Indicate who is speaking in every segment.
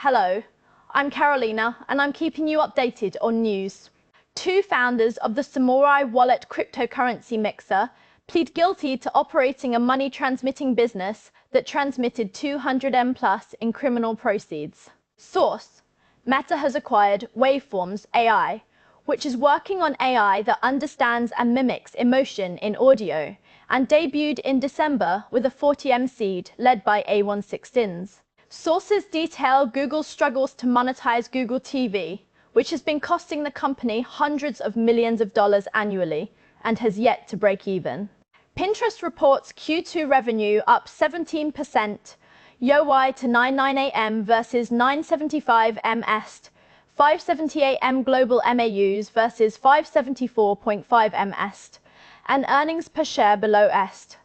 Speaker 1: Hello, I'm Carolina and I'm keeping you updated on news. Two founders of the Samurai Wallet cryptocurrency mixer plead guilty to operating a money transmitting business that transmitted 200M plus in criminal proceeds. Source: Meta has acquired Waveforms AI, which is working on AI that understands and mimics emotion in audio, and debuted in December with a 40M seed led by A16z. Sources detail Google's struggles to monetize Google TV, which has been costing the company hundreds of millions of dollars annually and has yet to break even. Pinterest reports Q2 revenue up 17%, YoY to 99AM versus 975M est, 578M global MAUs versus 574.5M est, and earnings per share below est.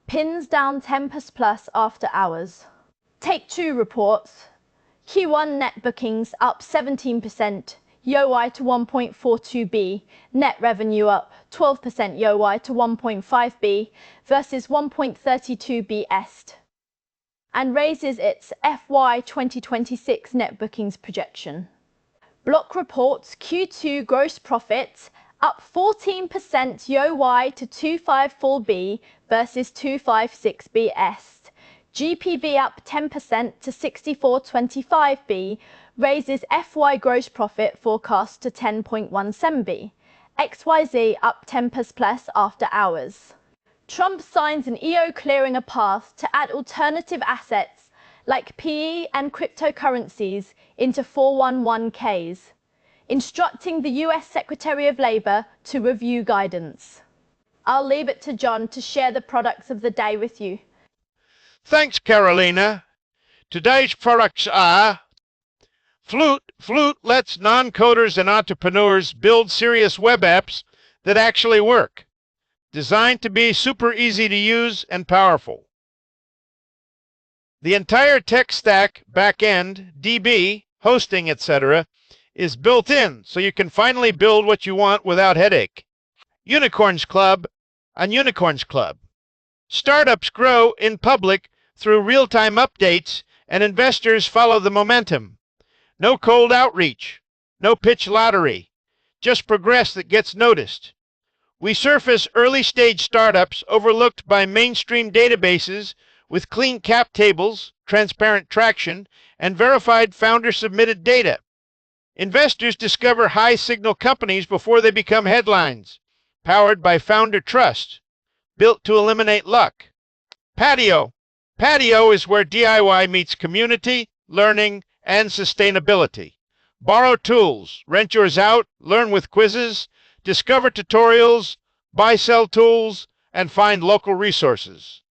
Speaker 1: Pins down 10% plus after hours. Take-Two reports Q1 net bookings up 17%, YoY to 1.42B, net revenue up 12% YoY to 1.5B versus 1.32B est, and raises its FY 2026 net bookings projection. Block reports Q2 gross profits up 14% YoY to 254B versus 256B est. GPV up 10% to 6425B, raises FY gross profit forecast to 10.17B. XYZ up 10% plus after hours. Trump signs an EO clearing a path to add alternative assets like PE and cryptocurrencies into 411ks, instructing the US Secretary of Labor to review guidance. I'll leave it to John to share the products of the day with you.
Speaker 2: Thanks, Carolina. Today's products are Flute. Flute lets non-coders and entrepreneurs build serious web apps that actually work. Designed to be super easy to use and powerful. The entire tech stack, backend, DB, hosting, etc. is built in, so you can finally build what you want without headache. Unicorns Club on Unicorns Club. Startups grow in public through real-time updates, and investors follow the momentum. No cold outreach, no pitch lottery, just progress that gets noticed. We surface early-stage startups overlooked by mainstream databases with clean cap tables, transparent traction, and verified founder-submitted data. Investors discover high-signal companies before they become headlines, powered by founder trust, built to eliminate luck. Patio. Patio is where DIY meets community, learning, and sustainability. Borrow tools, rent yours out, learn with quizzes, discover tutorials, buy-sell tools, and find local resources.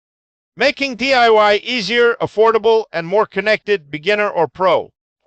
Speaker 2: Making DIY easier, affordable, and more connected, beginner or pro.